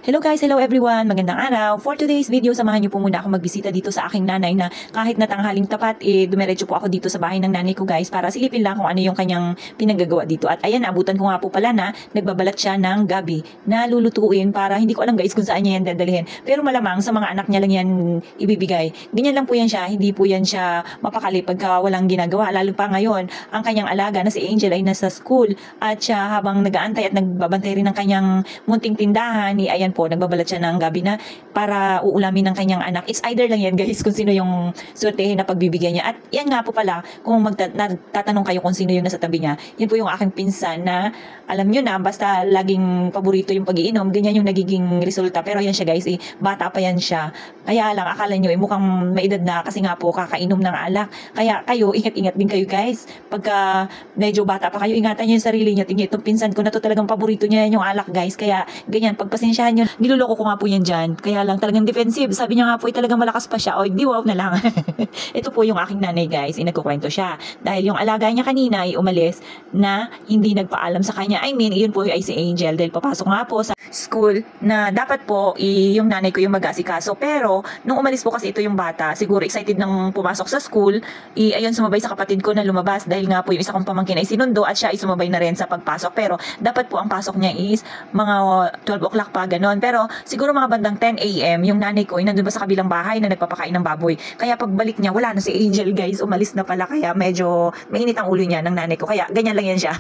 Hello guys, hello everyone, magandang araw. For today's video, samahan niyo po muna ako magbisita dito sa aking nanay na kahit na tanghaling tapat, dumiretso po ako dito sa bahay ng nanay ko guys para silipin lang kung ano yung kanyang pinagagawa dito. At ayan, abutan ko nga po pala na nagbabalat siya ng gabi na lulutuin para hindi ko alam guys kung saan niya yan dadalhin. Pero malamang sa mga anak niya lang yan ibibigay. Ganyan lang po yan siya, hindi po yan siya mapakali pagka walang ginagawa. Lalo pa ngayon, ang kanyang alaga na si Angel ay nasa school at siya habang nag-aantay at nagbabantay rin ng kanyang munting tindahan, ayan po, nagbabalat siya ng gabi na para uulamin ng kanyang anak. It's either lang yan guys kung sino yung swertehin na pagbibigyan niya. At yan nga po pala, kung magtatanong kayo kung sino yung nasa tabi niya, yan po yung aking pinsan na alam nyo na, basta laging paborito yung pag-iinom, ganyan yung nagiging resulta. Pero yan siya guys, bata pa yan siya. Kaya lang, akala nyo, mukhang may edad na kasi nga po kakainom ng alak. Kaya kayo, ingat-ingat din kayo guys. Pagka medyo bata pa kayo, ingatan nyo yung sarili nyo. Tingnan itong pinsan ko na to, talagang paborito niya yung alak guys. Kaya ganyan, pagpasensyahan nyo, niloloko ko nga po yan dyan. Kaya lang talagang defensive. Sabi niya nga po, talagang malakas pa siya. O, di wow na lang. Ito po yung aking nanay guys, nagkukwento siya. Dahil yung alaga niya kanina ay umalis na hindi nagpaalam sa kanya. I mean, yun po ay si Angel. Dahil papasok nga po sa school na dapat po yung nanay ko yung mag-asikaso. Pero, nung umalis po kasi ito yung bata, siguro excited nang pumasok sa school, ayun sumabay sa kapatid ko na lumabas dahil nga po yung isa kong pamangkin ay sinundo at siya ay sumabay na rin sa pagpasok. Pero, dapat po ang pasok niya is mga 12 o'clock pa, ganon. Pero siguro mga bandang 10 a.m. yung nanay ko ay nandun pa sa kabilang bahay na nagpapakain ng baboy. Kaya pagbalik niya, wala na si Angel guys, umalis na pala. Kaya medyo mainit ang ulo niya ng nanay ko. Kaya ganyan lang yan siya.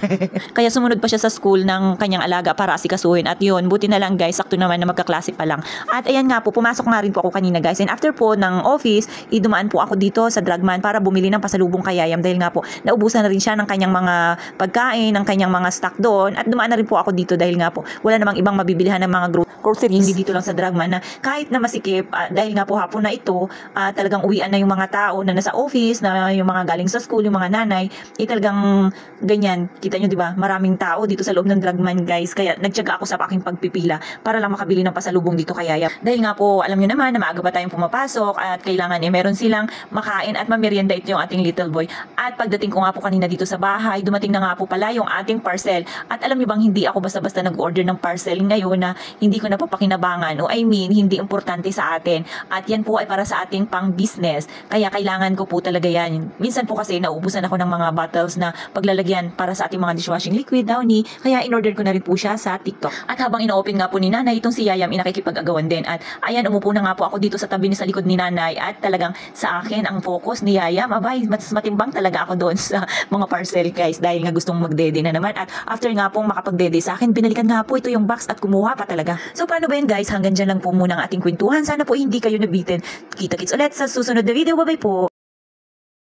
Kaya sumunod pa siya sa school ng kanyang alaga para asikasuhin. At yun, buti na lang guys, sakto naman na magkaklase pa lang. At ayan nga po, pumasok nga rin po ako kanina guys. And after po ng office, idumaan po ako dito sa Drugman para bumili ng pasalubong kay Yayam. Dahil nga po, naubusan na rin siya ng kanyang mga pagkain, ng kanyang mga stock doon. At dumaan na rin po ako dito dahil nga po, wala namang ibang mabibilihan ng mga groceries hindi dito lang sa Drugman na kahit na masikip dahil nga po hapon na ito talagang uwian na yung mga tao na nasa office, na yung mga galing sa school, yung mga nanay, talagang ganyan, kita nyo diba, maraming tao dito sa loob ng Drugman guys. Kaya nagtiyaga ako sa aking pagpipila para lang makabili ng pasalubong dito kay Yaya. Dahil nga po, alam nyo naman na maaga pa tayong pumapasok at kailangan meron silang makain at mamerienda ito yung ating little boy. At pagdating ko nga po kanina dito sa bahay, dumating na nga po pala yung ating parcel. At alam nyo bang hindi ako basta-basta nag-order ng parcel ngayon na hindi ko napapakinabangan, o I mean, hindi importante sa atin. At yan po ay para sa ating pang business. Kaya kailangan ko po talaga yan. Minsan po kasi nauubusan ako ng mga bottles na paglalagyan para sa ating mga dishwashing liquid, Downy. Kaya in-order ko na rin po siya sa TikTok. At habang ino-open nga po ni nanay, itong si Yayam inakikipag-agawan din. At ayan, umupo na nga po ako dito sa tabi sa likod ni nanay. At talagang sa akin, ang focus ni Yayam, abay, mas matimbang talaga ako doon sa mga parcel guys. Dahil nga gustong magdede na naman. At after nga pong makapagdede sa akin, binalikan nga po ito yung box at kumuha pa talaga. So paano ba yun guys? Hanggang dyan lang po muna ang ating kwentuhan. Sana po hindi kayo nabitin. Kita-kits ulit sa susunod na video. Bye-bye po!